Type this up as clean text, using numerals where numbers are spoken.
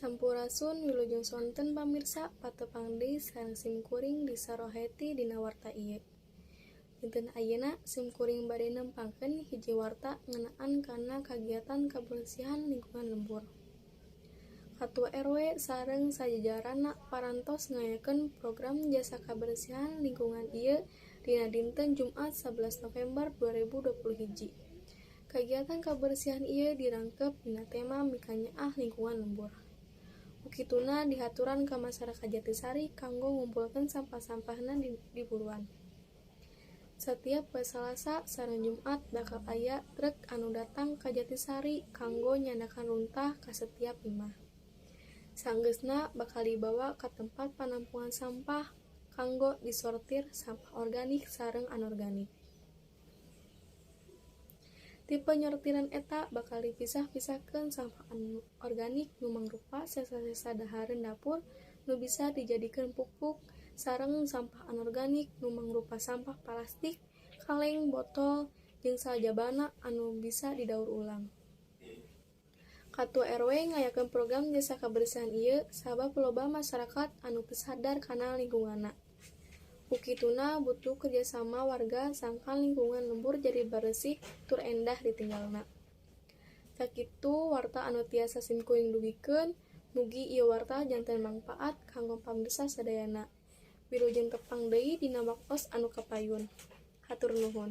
Sampurasun wilujeng sonten pamirsa patepang deui sareng simkuring di saroheti dina warta ieu. Dinten ayeuna simkuring bade nempangkeun hiji warta ngeunaan kana kagiatan kabersihan lingkungan lembur. Katua RW sareng sajajaranna parantos ngayakeun program jasa kabersihan lingkungan ieu dina dinten Jumat 11 November 2021. Kagiatan kabersihan ieu dirangkep dina tema mika nyaah lingkungan lembur. Ukituna dihaturan ka masyarakat Jatisari kanggo ngumpulkeun sampah-sampahna di buruan. Setiap poe Salasa sareng Jumat bakal aya truk anu datang ka Jatisari kanggo nyandakan runtah ka setiap imah. Saenggeusna bakal dibawa ka tempat panampungan sampah kanggo disortir sampah organik sareng anorganik. Ti penyortiran eta bakal dipisah-pisahkeun sampah organik nu mangrupa sesa-sesa dahareun dapur nu bisa dijadikeun pupuk sareng sampah anorganik nu mangrupa sampah plastik, kaleng, botol, jeung sajabana anu bisa didaur ulang. Katua RW ngayakeun program jasa kabersihan ieu sabab loba masyarakat anu teu sadar kana lingkunganna. Ukituna butuh kerjasama warga sangkan lingkungan lembur jadi baresih tur endah ditinggalna. Sakitu warta anu tiasa simkuring dugikeun, mugi ieu warta janten mangpaat kanggo pamirsa sadayana. Wilujeng tepang deui dina waktos anu kapayun. Hatur nuhun.